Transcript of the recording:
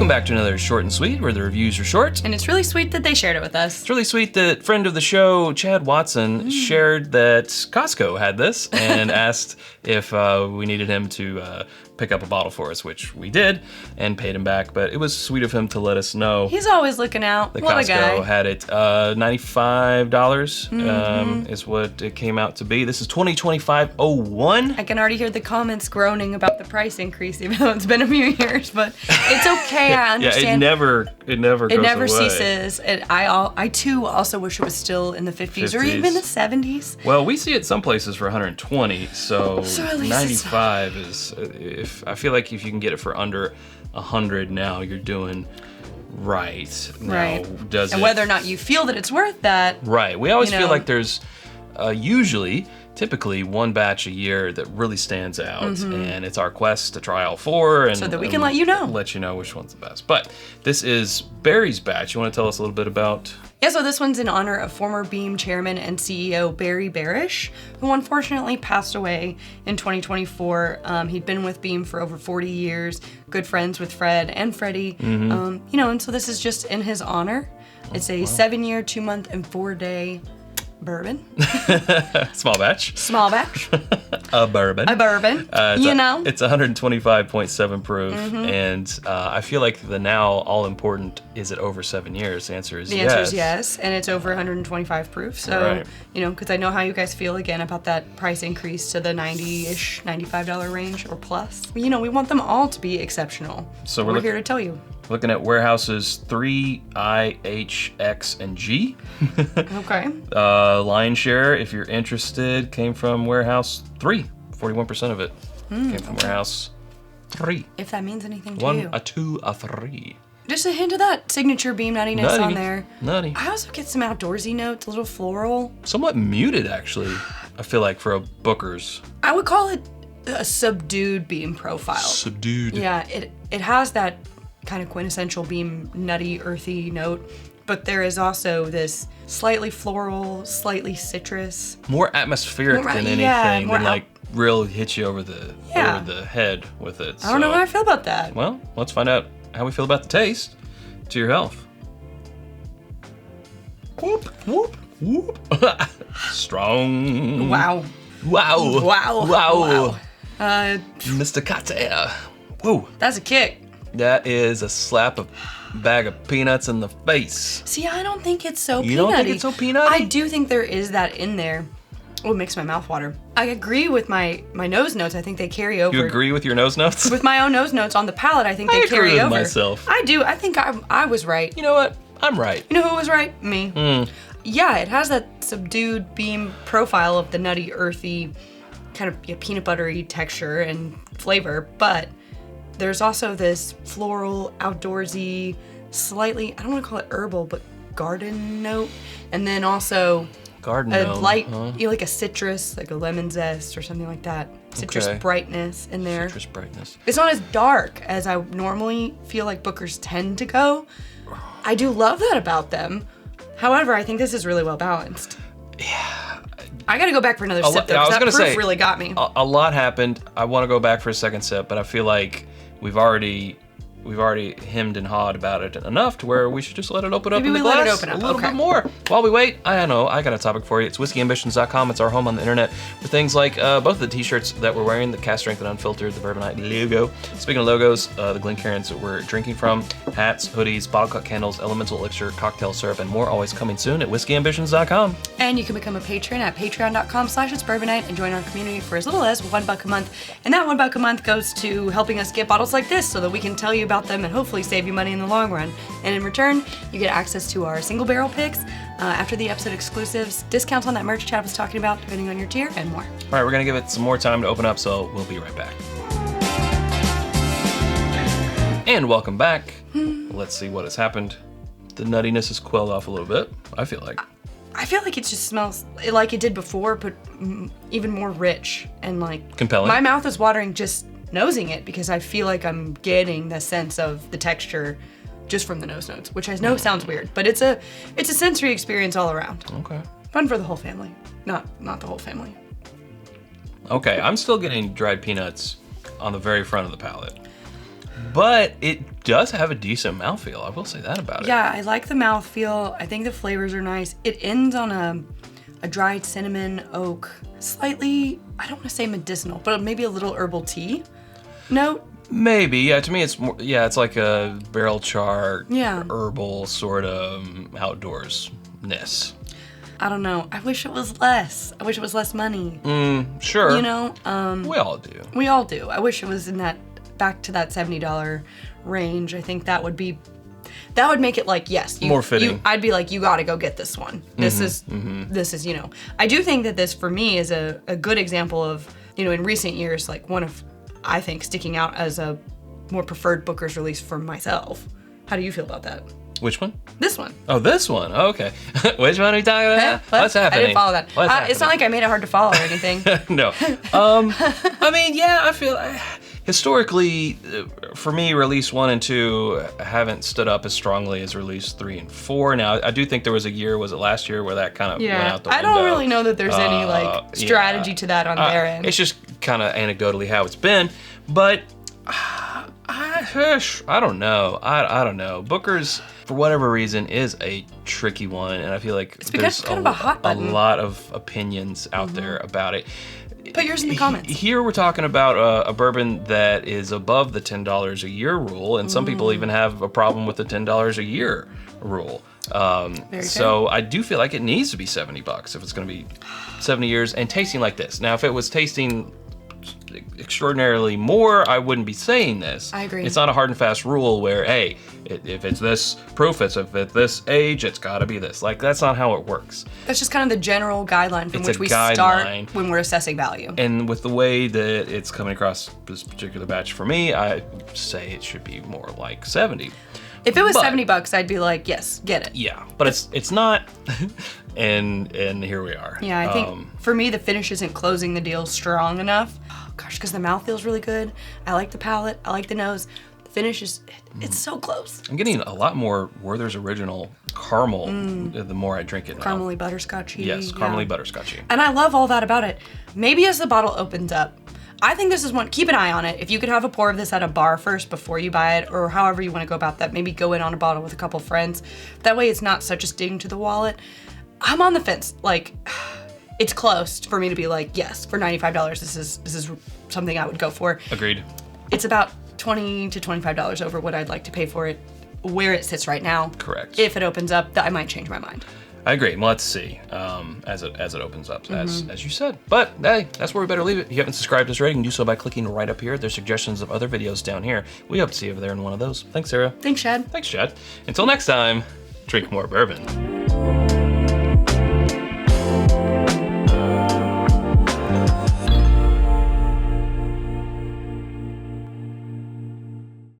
Welcome back to another Short and Sweet, where the reviews are short. And it's really sweet that they shared it with us. It's really sweet that friend of the show, Chad Watson, shared that Costco had this and asked if we needed him to pick up a bottle for us, which we did, and paid him back. But it was sweet of him to let us know. He's always looking out. That What Costco a guy. had it. $95 is what it came out to be. This is 2025-01. I can already hear the comments groaning about the price increase, even though it's been a few years. But it's okay. I understand. Yeah, it never goes away. Ceases. I too also wish it was still in the 50s or even the 70s. Well, we see it some places for 120, so at least 95 is. I feel like if you can get it for under 100 now, you're doing right. Now, right. And whether or not you feel that it's worth that. Right. We always feel like there's typically one batch a year that really stands out, and it's our quest to try all four, and so that we can let you know which one's the best. But this is Barry's batch. You want to tell us a little bit about? Yeah, so this one's in honor of former Beam chairman and CEO Barry Berish, who unfortunately passed away in 2024. He'd been with Beam for over 40 years, good friends with Fred and Freddie, and so this is just in his honor. It's a 7-year, 2-month, and 4-day bourbon. Small batch. Small batch. A bourbon. It's 125.7 proof, and I feel like the now all important, is it over 7 years? The answer is yes. The answer is yes, and it's over 125 proof. So, because I know how you guys feel again about that price increase to the $90-ish, $95 range or plus. We want them all to be exceptional. So we're here to tell you. Looking at warehouses 3, I, H, X, and G. Okay. Lion share, if you're interested, came from warehouse 3. 41% of it came from warehouse 3. If that means anything to 1, you. a 2, a 3. Just a hint of that signature Beam nuttiness on there. Nutty. I also get some outdoorsy notes, a little floral. Somewhat muted, actually, I feel like, for a Booker's. I would call it a subdued Beam profile. Subdued. Yeah, it has that kind of quintessential Beam nutty, earthy note, but there is also this slightly floral, slightly citrus. More atmospheric than anything, than real hit you over the head with it. I don't know how I feel about that. Well, let's find out how we feel about the taste. To your health. Whoop, whoop, whoop. Strong. Wow. Mr. Katea. Whoa. That's a kick. That is a slap of bag of peanuts in the face. See, I don't think it's so peanutty. You don't think it's so peanutty? I do think there is that in there. Oh, it makes my mouth water. I agree with my nose notes. I think they carry over. You agree with your nose notes? With my own nose notes on the palate, I think they carry over. I agree with myself. I do. I think I was right. You know what? I'm right. You know who was right? Me. Yeah, it has that subdued Beam profile of the nutty, earthy, kind of peanut buttery texture and flavor, but there's also this floral, outdoorsy, slightly, I don't want to call it herbal, but garden note. And then also light, like a citrus, like a lemon zest or something like that. Citrus brightness in there. Citrus brightness. It's not as dark as I normally feel like Booker's tend to go. I do love that about them. However, I think this is really well balanced. Yeah. I gotta go back for another sip though, because that proof really got me. A lot happened. I want to go back for a second sip, but I feel like we've already hemmed and hawed about it enough to where we should just let it open up in the glass. Let it open up. A little bit more. While we wait, I got a topic for you. It's whiskyambitions.com. It's our home on the internet for things like both of the t-shirts that we're wearing, the Cast Strength and Unfiltered, the Bourbonnight logo. Speaking of logos, the Glencairns that we're drinking from, hats, hoodies, bottle cut candles, elemental elixir, cocktail syrup, and more, always coming soon at whiskyambitions.com. And you can become a patron at patreon.com/itsbourbonnight and join our community for as little as $1 a month. And that $1 a month goes to helping us get bottles like this so that we can tell you about them and hopefully save you money in the long run. And in return, you get access to our single barrel picks, after the episode exclusives, discounts on that merch Chad was talking about, depending on your tier, and more. All right, we're going to give it some more time to open up, so we'll be right back. And welcome back. Let's see what has happened. The nuttiness has quelled off a little bit, I feel like. I feel like it just smells like it did before, but even more rich and like... compelling. My mouth is watering just nosing it because I feel like I'm getting the sense of the texture just from the nose notes, which I know sounds weird, but it's a sensory experience all around. Okay. Fun for the whole family. Not the whole family. Okay, I'm still getting dried peanuts on the very front of the palate. but it does have a decent mouthfeel. I will say that about it. Yeah, I like the mouthfeel. I think the flavors are nice. It ends on a dried cinnamon oak, slightly, I don't want to say medicinal, but maybe a little herbal tea note. Maybe, yeah. To me, it's more. Yeah, it's like a barrel char, Yeah. herbal sort of outdoorsness. I don't know. I wish it was less. I wish it was less money. Sure. You know, We all do. we all do. I wish it was in that back to that $70 range. I think that would make it like, yes, More fitting. I'd be like, you got to go get this one. This is, you know. I do think that this for me is a good example of, you know, in recent years, like one of, I think, sticking out as a more preferred Booker's release for myself. How do you feel about that? Which one? This one. Oh, this one. Oh, okay. Which one are we talking about? What? What's happening? I didn't follow that. What's happening? It's not like I made it hard to follow or anything. No. I mean, yeah, I feel historically, for me, release 1 and 2 haven't stood up as strongly as release 3 and 4. Now, I do think there was a year, was it last year, where that kind of went out the window. I don't really know that there's any like strategy to that on their end. It's just kind of anecdotally how it's been, but I don't know. I don't know. Booker's, for whatever reason, is a tricky one, and I feel like there's kind of a hot button. A lot of opinions out there about it. Put yours in the comments. Here we're talking about a bourbon that is above the $10 a year rule, and some people even have a problem with the $10 a year rule. So I do feel like it needs to be $70 if it's going to be 70 years and tasting like this. Now, if it was tasting extraordinarily more, I wouldn't be saying this. I agree. It's not a hard and fast rule where, hey, if it's this proof, if it's this age, it's got to be this. Like, that's not how it works. That's just kind of the general guideline from It's which a we guideline. start when we're assessing value. And with the way that it's coming across this particular batch for me, I say it should be more like 70. If it was $70, I'd be like, yes, get it. Yeah, but it's not. and here we are. Yeah, I think for me the finish isn't closing the deal strong enough. Oh gosh, because the mouth feels really good. I like the palate. I like the nose. The finish is it's so close. I'm getting a lot more Werther's Original caramel the more I drink it now. Caramely butterscotchy. Yes, caramely butterscotchy. And I love all that about it. Maybe as the bottle opens up, I think this is one, keep an eye on it. If you could have a pour of this at a bar first before you buy it, or however you want to go about that, maybe go in on a bottle with a couple friends. That way it's not such a sting to the wallet. I'm on the fence. Like, it's close for me to be like, yes, for $95, this is something I would go for. Agreed. It's about $20 to $25 over what I'd like to pay for it, where it sits right now. Correct. If it opens up, I might change my mind. I agree. Well, let's see as it opens up, as you said. But hey, that's where we better leave it. If you haven't subscribed to us already, you can do so by clicking right up here. There's suggestions of other videos down here. We hope to see you over there in one of those. Thanks, Sarah. Thanks, Chad. Thanks, Chad. Until next time, drink more bourbon.